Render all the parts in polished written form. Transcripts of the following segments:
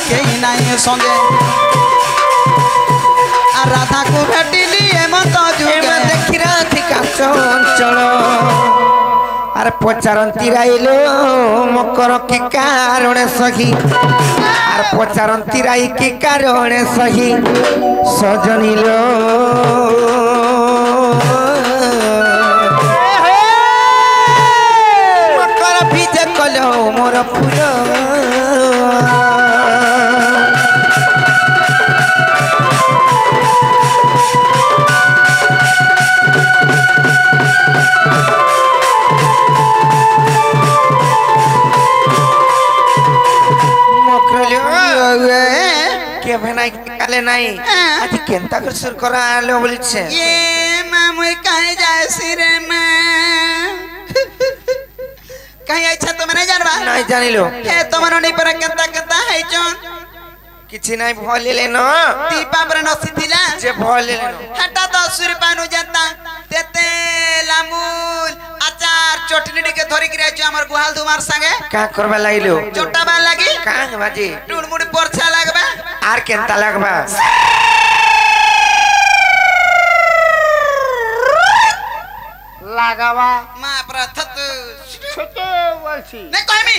केही नाई संगे आ राधा को भेटिली एमत जुगे देखी राधिका चंचल आर पचारती राइलो मकर के कारण सही आर पचारती राई के कारण सही सजनीलो मकर भिजे कलो मोर फूल के भनाई काले नाही आधी केंता कर सुर करा आलो बोलछे ये मामुई काहे जायसी रे मां काहे अच्छा तुम नहीं जानबा नहीं जानिलो हे तुमरो नहीं पर केंता केंता है जोन किछि नाही भलेले न दीपा पर नसी थिला जे भलेले न हटा 10 रुपया नु जनता तेते लामूल अचार चटनी के धरि के जो हमर गुहाल दुमार संगे का करबा लागिलो चोटा बा लागी का बाजी टुनमुड़ी परछा लागबा आर केंता लागबा लगावा मां प्रथत छोटे बोलछी नहीं कहमी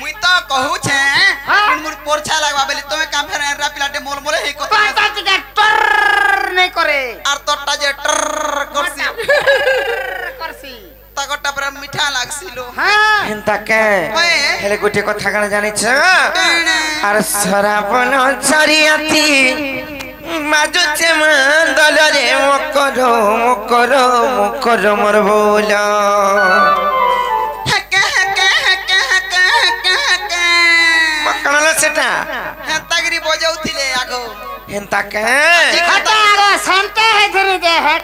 मुई तो कहू छे टुनमुड़ी परछा लागबा बेली तमे काम फेर एरा पिलाटे मोल मोले हे तो के टर नहीं करे आर तोटा जे टर करसी करसी तगटा पर मीठा लागसिलो हां हेंता के हेले गुटे कथा कण जानि छ आर सराबन छरियाती माजुचे मंदल रे मकर मकर मकर मोर बोला पकड़ल सेटा हेतागिरी बजाउथिले आगो हेंता के खाता आगो संते है धरे दे है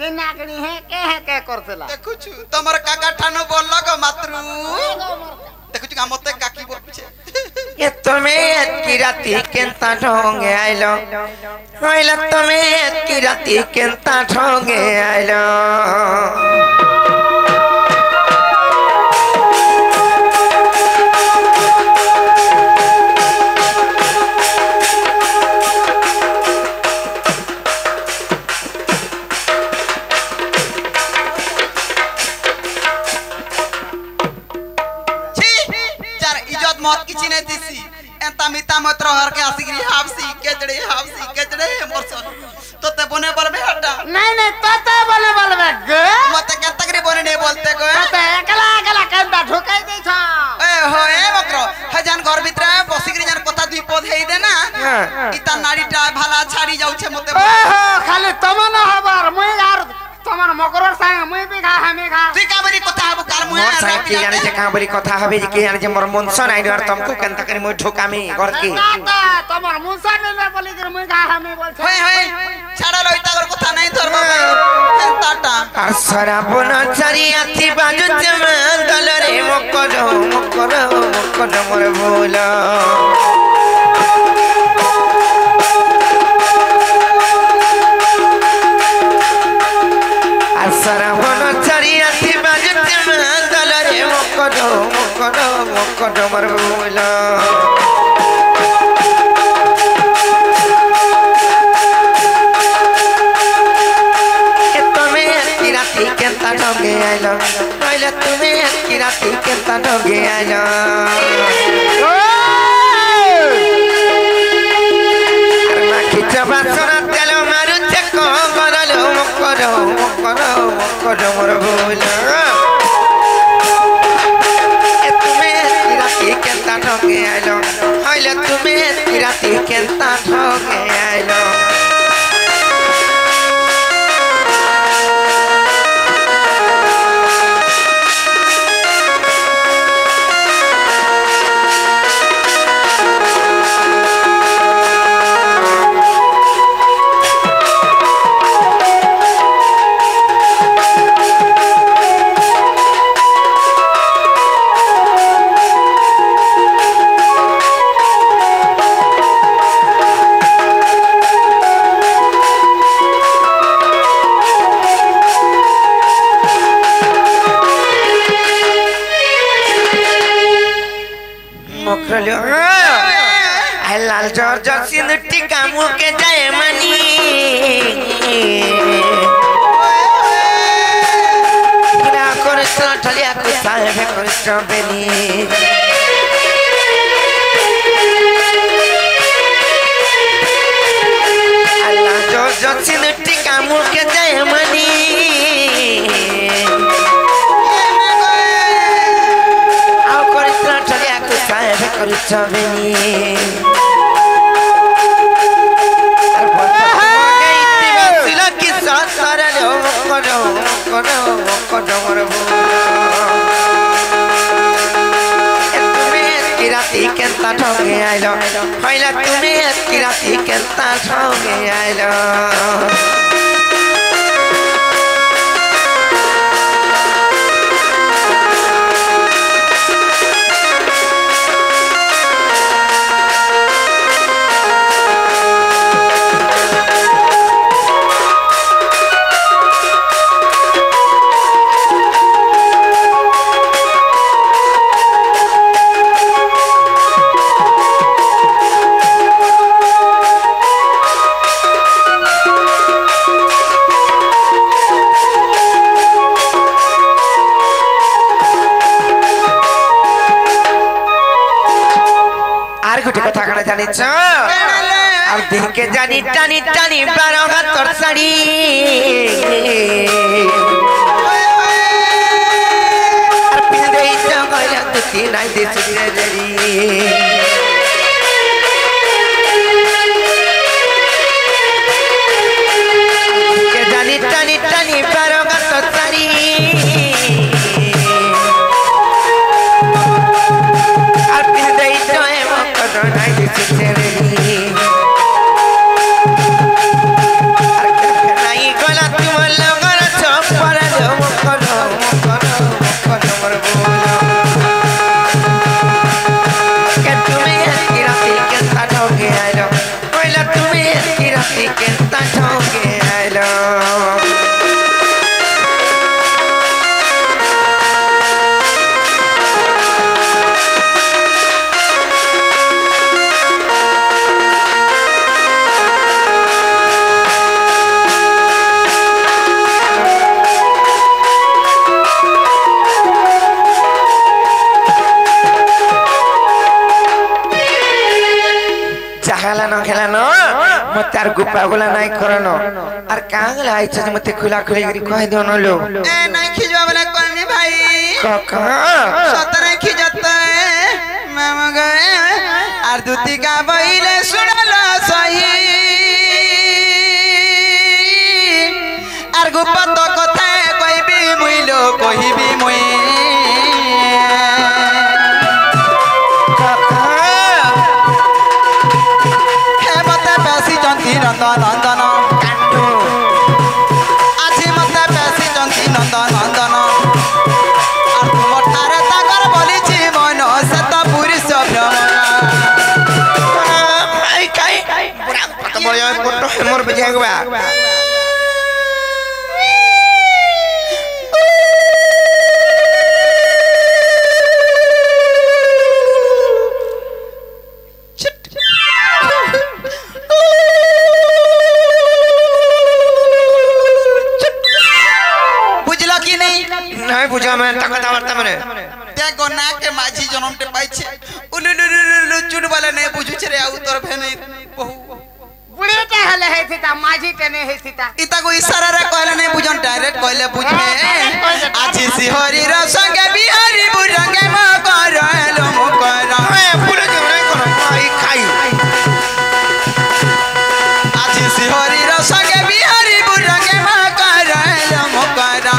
दिनागणी है करतला देखु छु तमर काका ठानो बोललो गो मातृ देखु छु मते काकी बोल पिछे ये तुम्हें की राती केंता ढोंगे आइलो होइला तुम्हें की राती केंता ढोंगे आइलो मत किछि नै दिसी एंता मिता मत रहर के आसिगरी हाफसी केजड़े मोरसन तोते बने बोलबे हटा नहीं तोते बोलबे गे मते केतगरी बने नै बोलते गो तोते एकला केंता ढोकाई दै छ ए हो ए बकरो हजान घर भीतर बसिगरी जान कथा दुई पद हेई दे ना इता नाडीटा भाला छाड़ी जाउ छे मते ओहो खाली तमन हबार मुई यार तमन मकरर संग मुई भी खा हमें खा तुई का बरी कथा हबो कार मुई मोर संग के जाने जे का बरी कथा हबे जे के जाने जे मोर मनसन आइ और तुमको केंता करी मोर ढोकामी घर की तमर मुनसन ने बोली कर मुई खा हमें बोल छे होय छाड़ा लइता कर कथा नहीं धरबो टाटा আর সরাবন চারিয়াতি বাজুতে মন্দল রে মকর মকর মকর মোর ভোলা আর সরাবন চারিয়াতি বাজুতে মন্দল রে মকর মকর মকর মোর ভোলা केंता ढोगे आइलो पहले तुम्हें की राती केंता ढोगे आइलो अरे खिचा बासरा तेलो मारू चको गरलो मकरो मकरो मकरो मोर बोला तुम्हें की राती केंता ढोगे आइलो पहले तुम्हें की राती केंता ढोगे आइलो मखरलो आई लाल जर्ज सिंदूटी कामू के जाए मनी किना करस्त्र ठलिया को साहेब करस्त्र बेनी आई लाल जर्ज सिंदूटी कामू के जाए मनी साहेब करस्त्र बेनी राती केंता ठगे आइलो पहले तुम्हें राती केंता ठगे आइलो जानिछ और देख के जानी टानी टानी 12 हाथ साड़ी और पिन दे जगह तो तीन आई दे सुरेरी के जानी टानी टानी 12 हाथ साड़ी और पिन दे तार गुप्पा गोला नहीं करनो और कांगला आइछ जे मते खुला खुली करी कह दो न लो ए नहीं खिजवा वाला कोनी भाई काका सतरे खिजता मामा गए और दूती का बइले सुनला सही और गुप्पा तो कथा कोई भी मुइलो कोई भी मुई नंदन आज मत पैसी जंती नंदन और तुम ठारे ताकर बोली मन से तो पूरी भ्रमण मोर बजागवा बुझा मैं तकता वार्ता मने देखो ना के माझी जन्म टे पाइछे उलुलुलुलु चुड वाला नहीं बुझु छरे आ उतर भेने बहु बुढ़े के हले है थीता माझी के नहीं है थीता इता को इशारा रे कहले नहीं बुझन डायरेक्ट कहले बुझमे आजी सिहरी र संगे बिहारी बुरंगे म करलो म कर ए बुढ़े के नहीं करो भाई खाई आजी सिहरी र संगे बिहारी बुरंगे म करलो म कर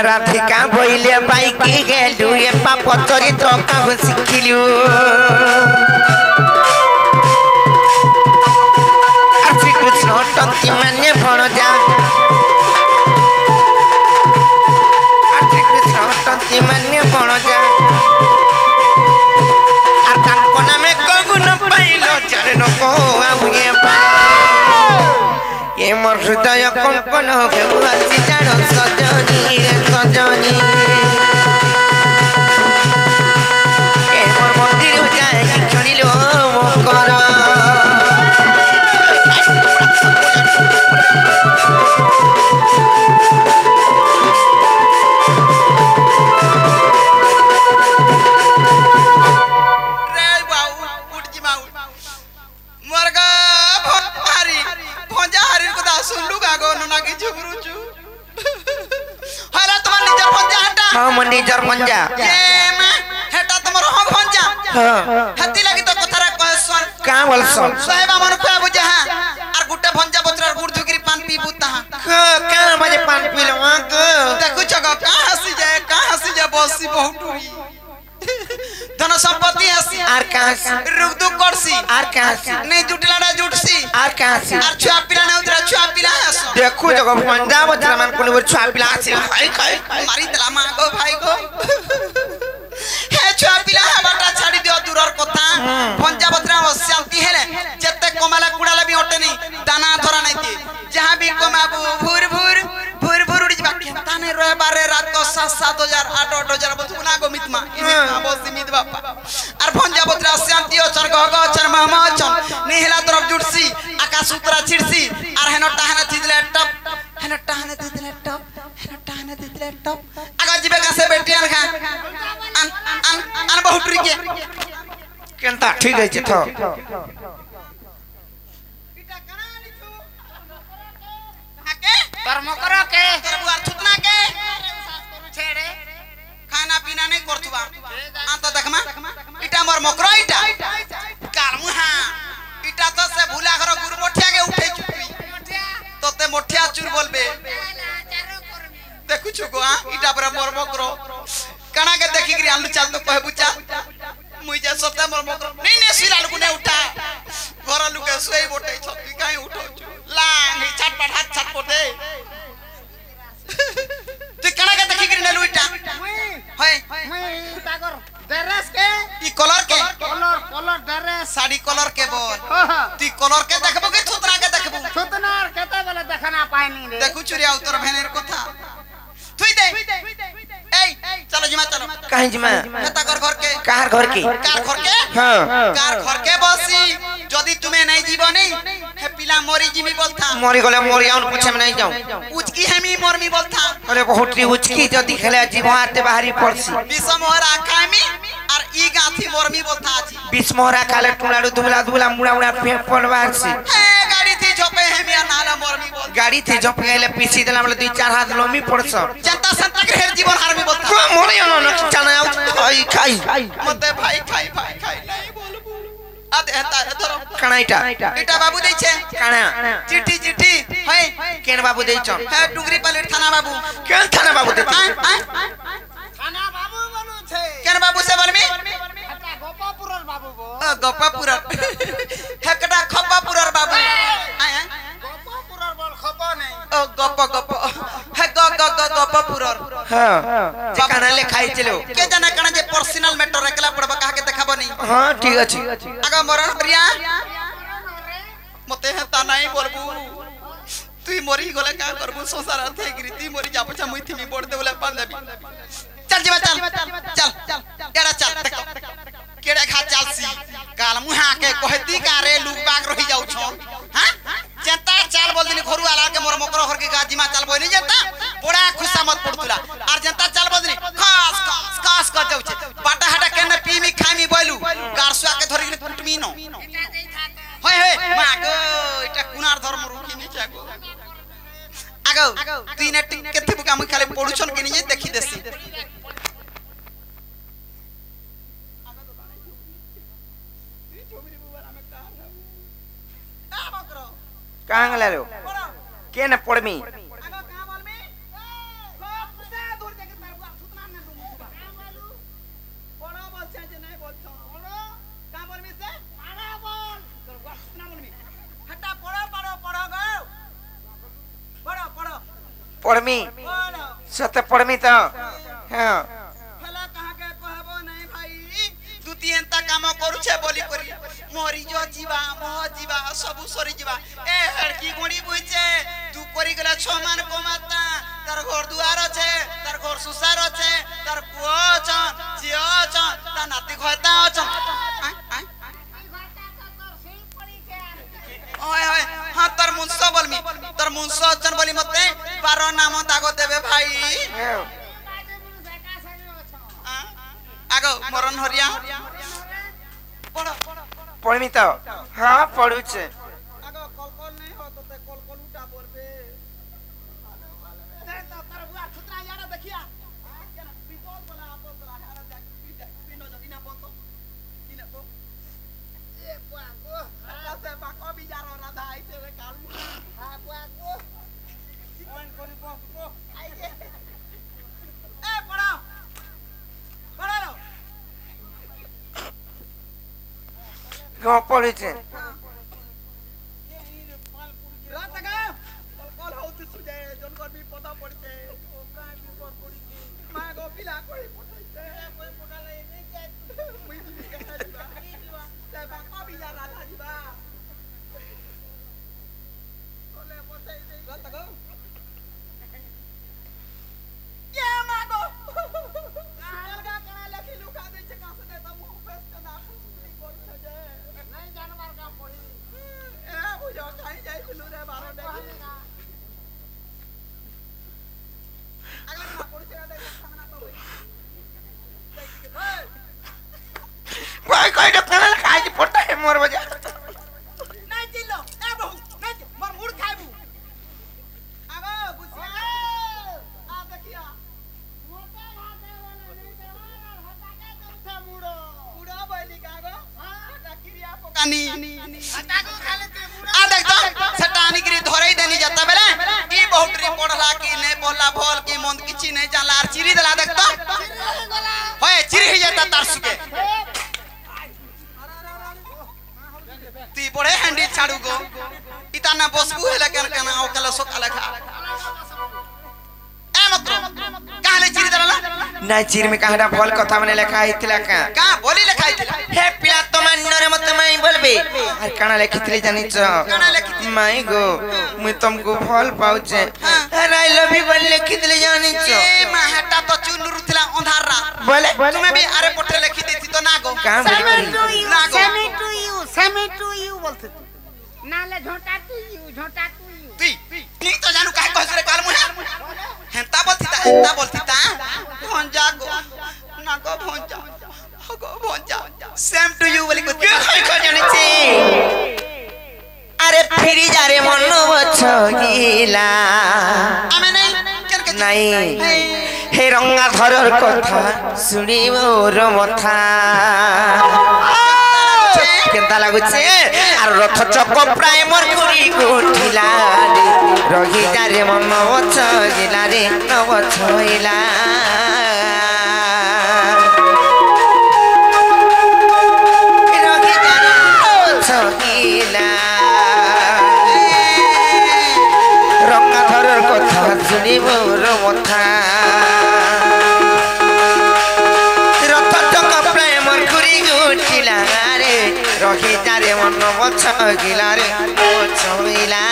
राधिका बोले बाइकी गेलु ए पाप चरित्र काहु सिखिलु श्री कृष्ण टंती माने भण जा श्री कृष्ण हृदय कंपन हेउ आसी जान सजनी रे सजनी ए मोर मंदिर जाए छड़िलो मकर हाँ निजर मंजा ये मां हेटा तमर हो भंजा हाँ हती लगी तो कथरा कहसन का बोलसन साहेबा मन को बुझा और गुटे भंजा बचरा गुड़ धुकरी पान पी बुता का मजे पान पीलो देखु जगह का हंसी जाए बसी बहुत धन संपत्ति हंसी आर कहां रुक दु करसी आर कहां नहीं जुटलाडा जुटसी आर कहां और छुआ पिला ना उतरा छुआ पिला हंस देखो जगह मंजा बचरा मन कोनी छुआ पिला से खाई मारी तला मां गो भाई गो हे छुआ पिला बाटा छाड़ी दियो दूरर कथा भंजा बचरा शांति हेले जत्ते कमाला कुडाला भी ओटे नहीं दाना धरा नहीं दे जहां भी कमाबू भूर भूर भूर भूर उड़ी बाकी ताने रहे बारे रात को 7,000 8,000 बतुना गो मितमा बसी मित बापा और भंजा बचरा शांति अचर गग अचर महमा अचर निहला तरफ जुटसी आकाश उतरा छिड़सी और हेनो टाहना थिदले टप हेनो टाहना थिदले टप हेनो टाहना थिदले टप आगा जिबे कासे बेटियान खा अन बहुत रिके केनता ठीक है छ तो कर्म करो के बुआर छुतना के छेड़े खाना पीना नहीं करतुबा आंत देखमा इटा मोर मकरो इटा कालमु हां इटा तो से भूला घर गुरु मोठिया के उठे चुपी तोते मोठिया चुर बोलबे देखु छु गो इटा पर मोर मकरो कना के देखि गिरी आलू चाल तो कहे बुचा मुई जे सते मोर मकरो नहीं सिलाल गुने उठा घर लुके सोई बोटे छती काई उठो लांग छटपट हाथ छटपटे तू कना के देखि गिरी नेलु इटा होय मैं तागर ड्रेस के ई कलर के कलर ड्रेस साड़ी कलर के बोल हां तू कलर के देखबो कि थुतरा के देखबो सुतनार केते बेले देखना पाइनी रे देखु चुरिया उतर भेनेर कथा थुई दे ए चलो जिमा चलो काहे जिमा नेता घर के कार घर की कार घर के हां कार घर के बसी जदी तुम्हें नहीं जीव नहीं हे पिला मोरी जिमी बोलता मरी गले मरी आउन पूछे में नहीं जाऊं उचकी हेमी मोरमी बोलता अरे बहुत उचकी जदी खेले जीवाते बाहरी पड़सी विषमोहरा खामी और ई गाथी मोरमी बोलता आजी बिस्मोहरा काले टुलाडू दुबला दुबला मुड़ा मुड़ा पेपर बारसी हे गाड़ी थी झोपे हेमी नाला मोरमी बोल गाड़ी थी जप गेले पीसी देला मतलब 2-4 हाथ लोमी पड़स जनता संता के हेर जीवन हारमी बोलता मोरे न चना खाई खाई मते भाई खाई नहीं बोल आते हता धरो कणाइटा इटा बाबू दै छे काना चिट्ठी है केन बाबू दै छ है डुंगरी पलेट थाना बाबू केन थाना बाबू दै खाना बाबू बनू छे केन बाबू से बोलमी हटा गोपापुरर बाबू बो गप्पापुरर हेकटा खप्पापुरर बाबू आया गोपापुरर बोल खपो नहीं ओ गप्प हे गप्पापुरर हां जे काना ले खाई चलो के जाना कना जे पर्सनल मैटर एकला पड़बा कहा के देखाबो नहीं हां ठीक अछि आगा मरण प्रिया मते हेता नहीं बोलबू तुई मरी गले का करबू संसार अथे गिरती मरी जा पछा मुई थी बोड़ दे बोले पान देबी चल जीवा चल एड़ा चल केड़े खा चलसी काल मुहा के कहती का रे लुक बाग रही जाउ छ हां जनता चाल बोल दिनी घरु आला के मोर मकर घर के गाजीमा चाल बोई नहीं जनता बड़ा खुशा मत पड़तुला और जनता चाल बोल दिनी खास कर जाउ छ बाटा हटा के न पीमी खामी बोलू गारसुआ के धरि कुटमी न होय मागो इटा कुनार धर्म रुकी नि जागो आगो तीन केथे बुका मु खाली पडुछन के नि देखि देसी कांग ले लो के न पड़मी पड़मी सत पड़मी तो हां फला कहा के कहबो नहीं भाई दुती एंता काम करू छे बोली करी मोरी जो जीवा मोह जीवा सब सरी जीवा ए हड़की गुणी बुझे तू तू करी गला छ मान को माता तार घर दुआर আছে तार घर सुसार আছে तार पुओ छ जियो छ ता नाती खता छ ओए ओए हां तार मुंसो बोलमी तार मुंसो अचन बोली मते 12 नाम दागो देबे भाई आगो मरण हरिया पढ़ो पढ़मी तो हाँ पढ़ू छे आगो कल नहीं हो तो ते कल उठा बोलबे ते तो तार बुआ छुत्रा यारा देखिया केना पितोल बोला आपन तोरा यारा देख पिनो जदी ना बोलतो किने तो ए बुआ को से बाको बिचारो राधा आइते रे काल हां बुआ को ओन करी को आइते ए पढ़ो पढ़ो कौन पढ़ू छे कोई तो खाना खाई के फोटा है मोर बजा नहीं चिल्लो ए बहू नहीं मोर मुड़ खाइबू आगो बुझिया आ देखिया मोटा घाटे वाला नहीं देवार हटा के करथे मुड़ो मुड़ो बोली कागो हां डकिरिया पोकानी हटा को खाले ते मुड़ो आ देख तो सटानी गिरी धरई देनी जाता बेले ई बहुत री पढ़ला की नहीं बोला भोल की मन किछि नहीं जाला आर चिरी देला देख तो होय चिरी ही जाता तार सुके ती बड़े हंडी छाड़ू गो इतना बसबू हेला केन केन ओ कला सकाले खा ए मत्र काले चिरी दला ना चिर में कहाडा फल कथा मने लिखा आइतिला का बोली लिखा आइतिला हे पिला तो मानरे मत माई बोलबे अरे काना लिखितले जानि छ काना लिखित माई गो मु तुमको फल पाउचे अरे आई लव यू बोल लिखितले जानि छ ए माहटा तो चुनुरु थिला अंधार रात बोले तुम्हें भी अरे पट्टे लिखि देती तो ना गो काम सेमी टू यू बोलते तू नाले झोंटा टू यू ती ठीक तो जानू काहे कहस रे काल मुहे हेंता बोलती ता भंजा गो ना गो भंजा गो भंजा सेम टू यू बोली को जानि छी अरे फेरी जा रे मन बछगिला आमे नहीं केन के नहीं हे रंगा धरर कथा सुनी मोर मथा केनता लागु छे आर रथ चक प्राय मोर गुरी गुठिला रही जा रे मन बछगिला रे न बछइला रही जा रे बछगिला रंगा धरर कथा सुनी मोर मथा रथ चक प्राय मोर गुरी गुठिला रे रही जा रे मन बछगिला रे बछइला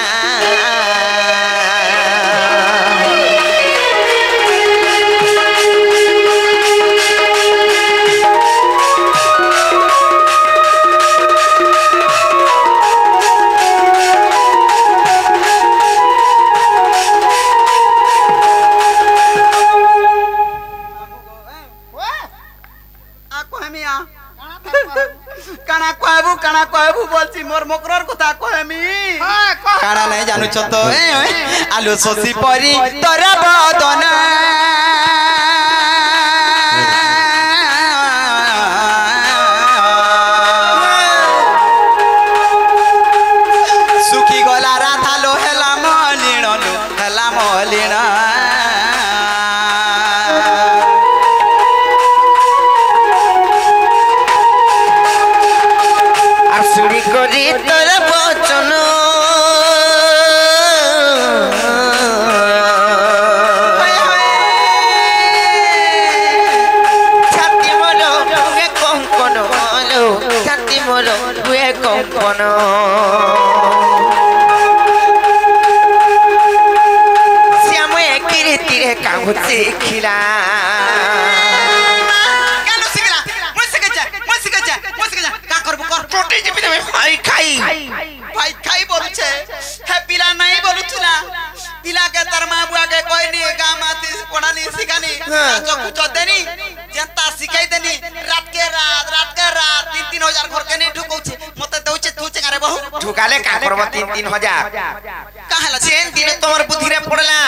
काना कहबू बोलছি मोर मकरर কথা कहमी काना नहीं जानू छ तो आलू सोसी परी तोरा बदना सुखी गला राधा लो हेला मलिन सुरी करी तोर बचन छाती मोर हुए कंकन छाती मोर हुए कंकन काहू सिखिला কেন শিখলা মই শিখে যা কা করব কর छोटे जीबी में भाई खाई ভাই খাই বলছে হে পিলা নাই বলুছিলা পিলা के तार मां बुआ के कोई नहीं गाम आती पढ़ानी सिखानी जो कुछ देनी जनता सिखाई देनी रात के रात 3-3 हजार घर के नहीं ढुकौछे मते दउछे तुछे करे बहु ढुकाले का करब 3-3 हजार काहेला चेन दिन तोर बुद्धि रे पड़ला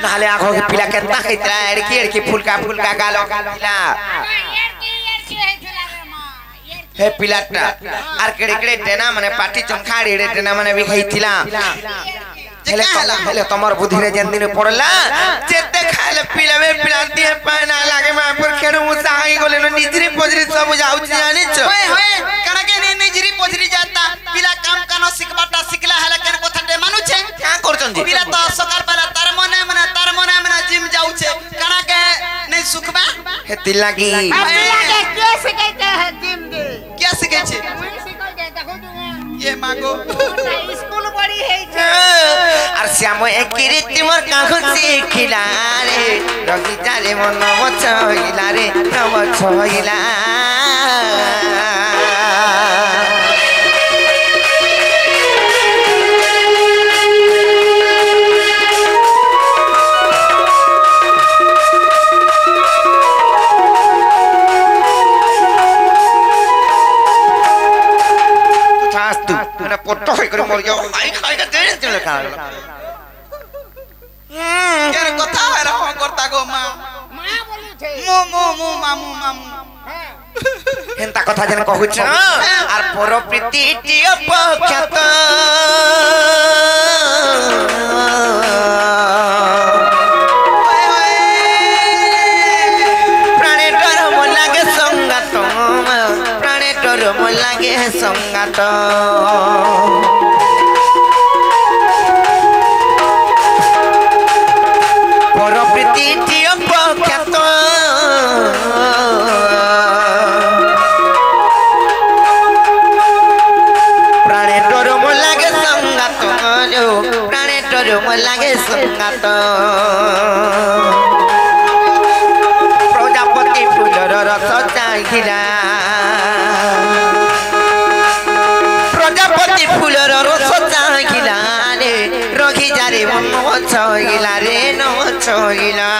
नाले आगो के पिला केतना खैतरा एड़की फुलका गालो पिला हे पिलाटा आर केड़े टेना माने पाटी चमखाड़ी रे टेना माने भी खैतिला हेले तमर बुद्धि रे जन दिन पड़ला जेते खाले पिलावे पिलांती है पाना लागे मा पर खेड़ू मुसाई गोले न निजरी पोजरी सब जाउ जानि छ होए कना के निजरी पोजरी जाता पिला काम कानो सिखबाटा सिखला हला केन कोथा दे मानु छे का करछन जी पिला तो सकार बेला तार मने जिम जाउ छे कना के नहीं सुखबा हे तिलागी पिला के के सिखाते हैं जिम दे क्या सिखे छे मैं सिखो दे देखो ये मांगो स्कूल बड़ी है আর শ্যাম একিরি তিমর কাহু শিখিলা রে রগি জারে মন মছইলা রে নমছইলা तू ना पोट्टो है करे मर जाओ खाई का देन चले खा केर कथा है रहो करता गो मां मां बोली छे मो मामू हेंता कथा जन कहू छ आर पर प्रीति टिय पक्षत प्राणे डर म लागे संगात प्राणे डर म लागे संगात पर प्रीति टिय पक्षत प्राणे डर म लागे संगात प्राणे डर म लागे संगात प्रजापति फूलर रस चाहिला प्रजापति फूलर रस चाहिला रे रखी जारे मन छइला रे न छइला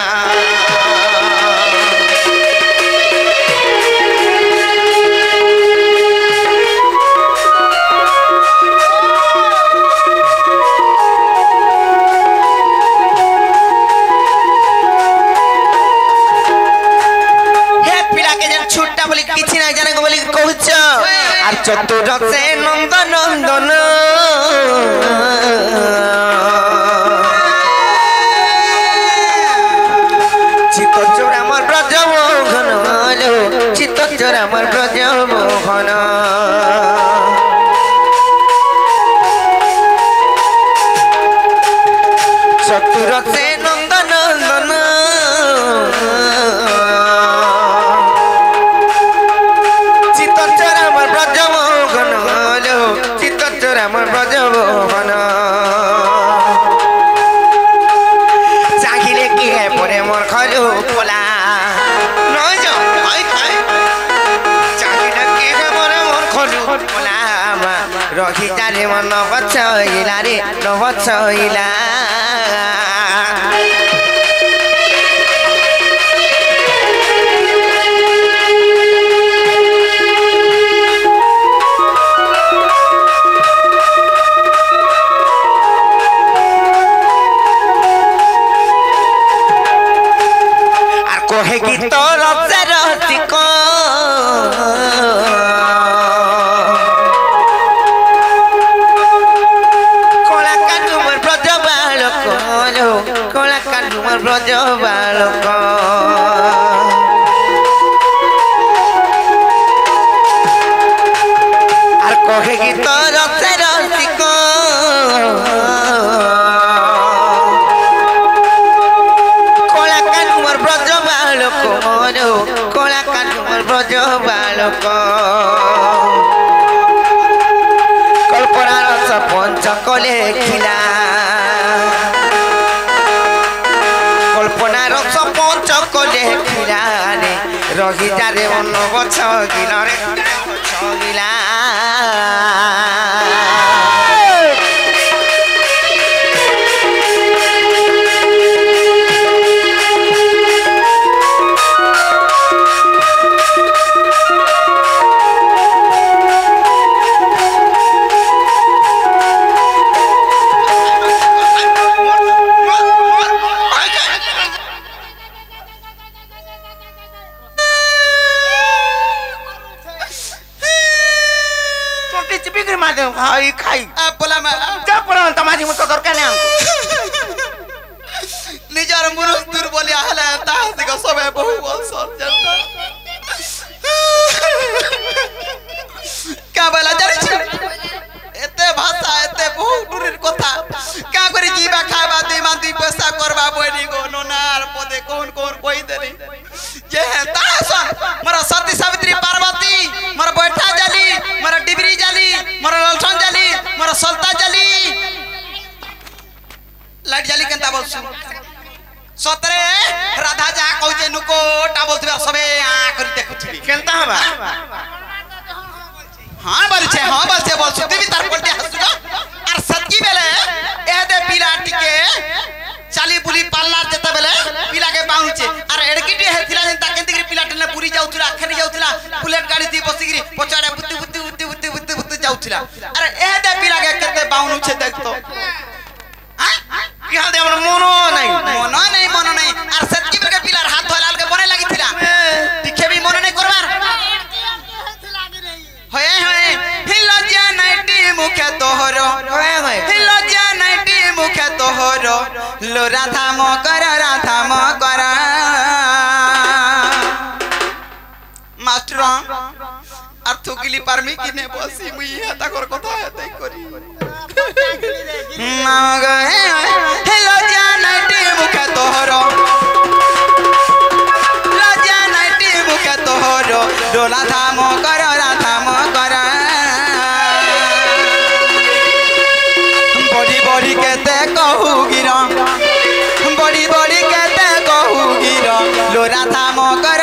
छुट्टा बोली किछि ना जाने को बोली कहछ आर चतुर से नंदन चित्त चोरा मोर ब्रज मोहन चित्त चोरा मोर ब्रज मोहन चतुर से नंदन ब्रजमोहन चाहिए कि है परे मोर खजू पोला चाहिए कि है परे मोर खजू पोला रखी जारे मन बचइला रे न बचइला कोहे की तो रसे रहती को कोला काटुमर ब्रज बालक कोला काटुमर ब्रज बालक आर कोहे की तो रसे रहती को कोला काटुमर ब्रज बालक कल्पना रस पंचक लेखिला कल्पना बनारस पंच कले खिलारे रही जारे मन गछ गिलरे गछ गिला खाई खाई बोला मैं जब बोला तमाजी मुझको दरकार नहीं हमको निजार मुनुस दूर बोली आहला तास को सबे बहु बोल सर जनता क्या बोला जानी छ एते भाषा एते बहु दूर कथा का करी जीवा खावा दुई मान दुई पैसा करबा बोनी को नोनार पदे कौन कौन कोई देनी जे है तासन मोर सती सावित्री पार्वती मोर बैठा जाली मोर डिबरी जाली मोर ललठन जाली मोर सलता जाली लाइट जाली केनता बोलसु सतरे राधा जा कहजे नुको टा बोलथबे सबे आ करी देखुथबी केनता हबा हां बोलछे बोलसु देवी तार पलटे हसुगा आर सतकी बेले ए दे पिला टिके चाली बुली पार्लर जता बेले पिला के बाउचे आर एडकिटी हेथिला जेंता केंतिगिरी पिला टने पुरी जाउथुला खेनी जाउथुला बुलेट गाड़ी दी बसिगिरी पचाड़े बुत्ती बुत्ती बुत्ती बुत्ती बुत्ती बुत्ती जाउथुला अरे ए दे पिला के केते बाउनु छे देख तो हां की हाल दे हमर मोनो नहीं आर सतकी बेले पिलार हाथ धोलाल के बने लागिथिला दिखे भी मोनो नहीं करबार होए हिलजिया नाइटी मुखे तोहर होए हिलजिया नाइटी मुखे तोहर लो राधा म कर मास्टर আর থুকিলি পারমি কিনে বসি মুই হাতা কর কথা হাতাই করি মাগা হেলো জানাইটি মুখে তোহর লজানাইটি মুখে তোহর ডোলা ধাম কর রাধাম কর বড়ি বড়ি কেতে কহু গির বড়ি বড়ি কেতে কহু গির লো রাধাম কর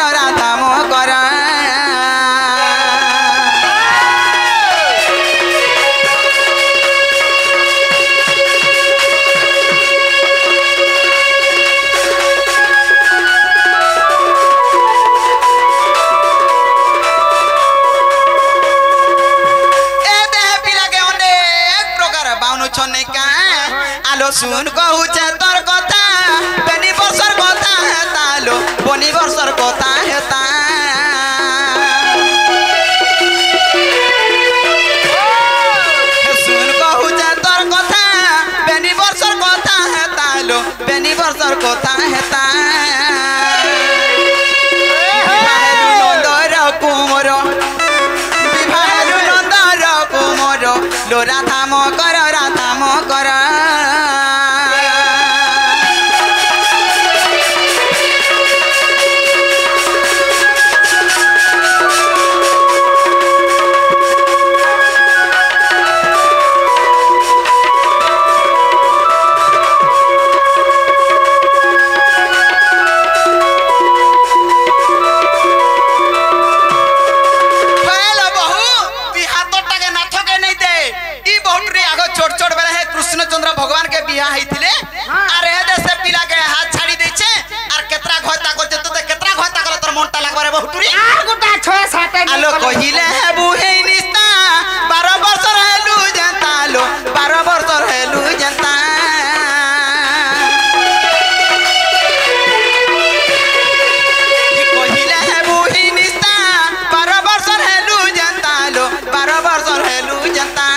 सुन कहूचे तोर कथा बेनी बरसर कथा हेता लो बनी बरसर कथा हेता सुन कहूचे तोर कथा बेनी बरसर कथा हेता लो बेनी बरसर कथा हेता नंदर कुमर विभालु नंदर कुमर लो राधाम कर आलो कहिले बुहे निस्ता 12 वर्ष रहलु जनता लो 12 वर्ष रहलु जनता कहिले बुहे निस्ता 12 वर्ष रहलु जनता लो 12 वर्ष रहलु जनता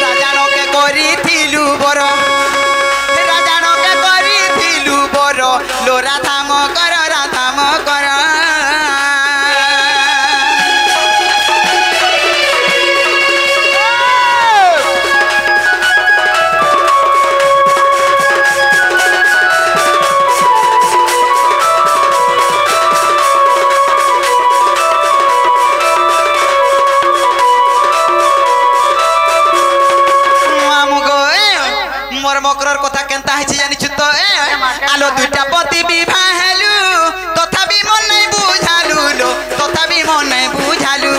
राजानो के करी थिलु बर राजानो के करी थिलु बर लो राधाम कर मकर कथा केनता है जानी तो आलो दुटा पति विवाह हेलु तथापि मन नहीं बुझालु लो तथापि मन नहीं बुझालु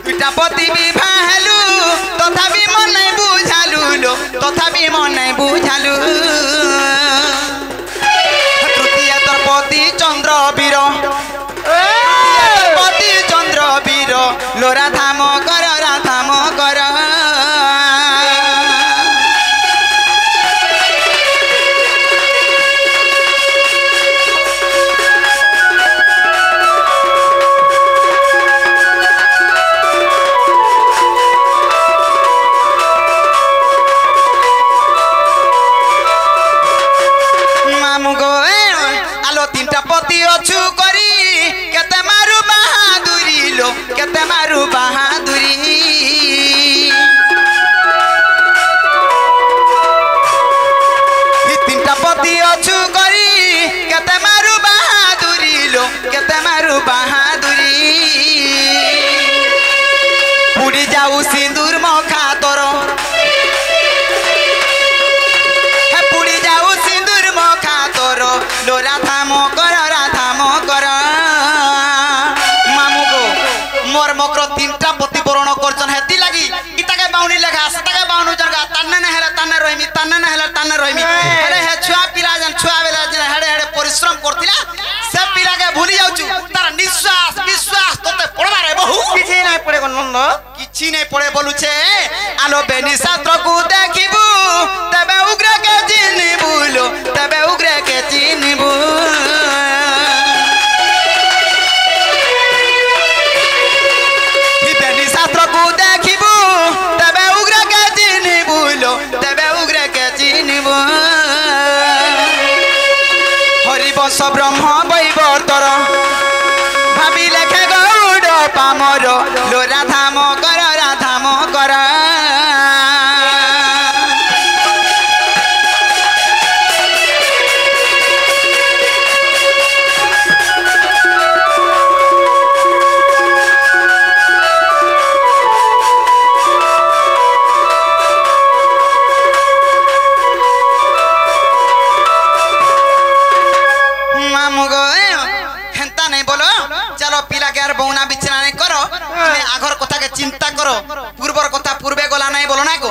दुटा पति विवाह हेलु तथापि मन नहीं बुझालु लो तथापि मन नहीं बुझालु पति चंद्र वीर पति चंद्र वीर लोरा धाम कर राधाम कर पति अछु करी केते मारू बहादुरी लो केते मारू बहादुरी तीनटा पति अछु करी केते मारू बहादुरी लो केते मारू बहादुरी पुड़ी जाऊ सिंदूर मखा तोर पुड़ी जाऊ सिंदूर मखा तोर लो राधाम कर राधाम कर मामू गो मोर मकर तीनटा पति बरण करछन हेती लागी इताके बाउनी लेखा सताके बाउनु जरगा तन्ने न हेला तन्ने रहिमी तन्ने न हेला तन्ने रहिमी हेले हे छुआ पिला जन छुआ बेला जन हेडे हेडे परिश्रम करतिला से पिला के भूली जाउछु तार निश्वास विश्वास तोते पड़बा रे बहु किछि नै पड़े को नंद किछि नै पड़े बोलु छे आलो बेनी शास्त्र को देखिबू तबे उग्र के चिन्हबू लो तबे उग्र के चिन्हबू बेनी शास्त्र को देखिबू तबे उग्र के चिन्हबू लो तबे उग्र के चिन्हबू हरिवंश ब्रह्म वैवर्तर भाभी लेखे गौड़ पामर लो राधाम कर राधाम कर चलो पिला के बौना बिछना नहीं करो आगर कथा के चिंता करो पूर्वर कथा पूर्वे गला नहीं बोलो ना को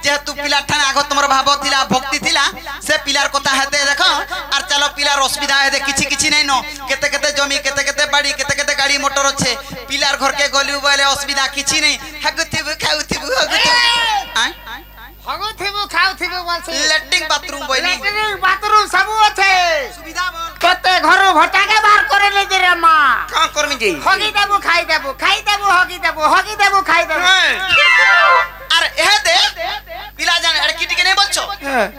जेहेतु पिला ठाने आग तुमर भाव थिला भक्ति थिला से पिलार कथा हेते देखो आर चलो पिलार असुविधा हेते किछि किछि नै नो केते केते जमी केते केते बाड़ी केते केते गाड़ी मोटर अच्छे पिलार घर के गलिउ बोले असुविधा किछि नै हगुथिबु खाउथिबु हगुथिबु खाउथिबु बोलछे लैट्रिन बाथरूम बोइनी लैट्रिन बाथरूम सब अच्छे सुविधा बोल कते घर भटा के बाहर करे ले रे मां का करमी जे हगी देबु खाई देबु हगी देबु खाई देबु अरे एहे दे पिला जान अड़की टिके नहीं बोलछो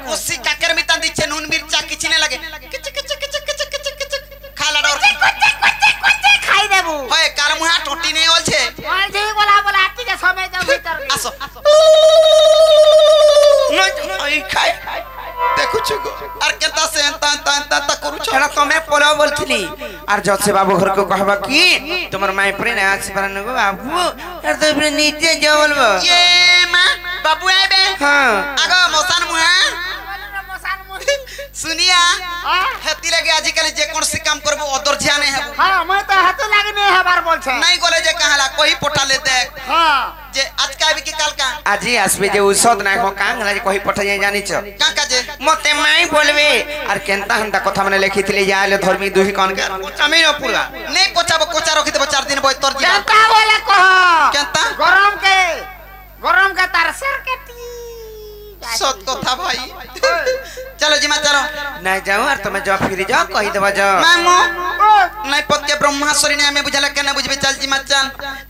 कोसी काकर मिता दिछे नून मिर्चा किछि नै लागे किच किच किच किच किच किच खाला डर कुछ खाई देबु होय कार मुहा टोटी नहीं होल छे और जे बोला बोला आती के समय जाऊ भीतर आसो नई खाई देखु छु आर केता से ता करू छ एला तमे पोला बोलथिली आर जसे बाबू घर को कहबा की तमर माई प्रे ना आसी परन गो बाबू आर तो प्रे नीचे जो बोलबो ये मां बाबू आबे हां आगो मसान मुहा सुनिया हेती लगे आज कल जे कोन से काम करबो अदर ध्यान है हां मैं तो हाथ लागे नहीं हबार बोल छे नहीं गोले जे कहला कोई पोटा ले देख हां जे आज का भी की काल का आज आसबे जे औषध ना हो कांग ला जे कहि पठा जाय जानि छ का जे मते माई बोलबे आर केनता हंता कथा माने लिखितले जाले धर्मी दुही कोन के चमी न पूरा नहीं पोचाबो कोचा रखि देबो 4 दिन बोय तोर दिना केनता बोले कह केनता गरम के तार सर के सत कथा भाई चलो जिमा चलो ना जाओ और तुम जा फिर जा कहि देबा जा मामो नहीं पत्ते ब्रह्मेश्वरी ने हमें बुझला केना बुझबे चल जिमा चल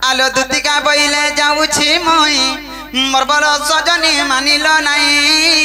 आलो दुतिका बइले जाऊ छी मई मोर बड़ सजनी मानिलो नाही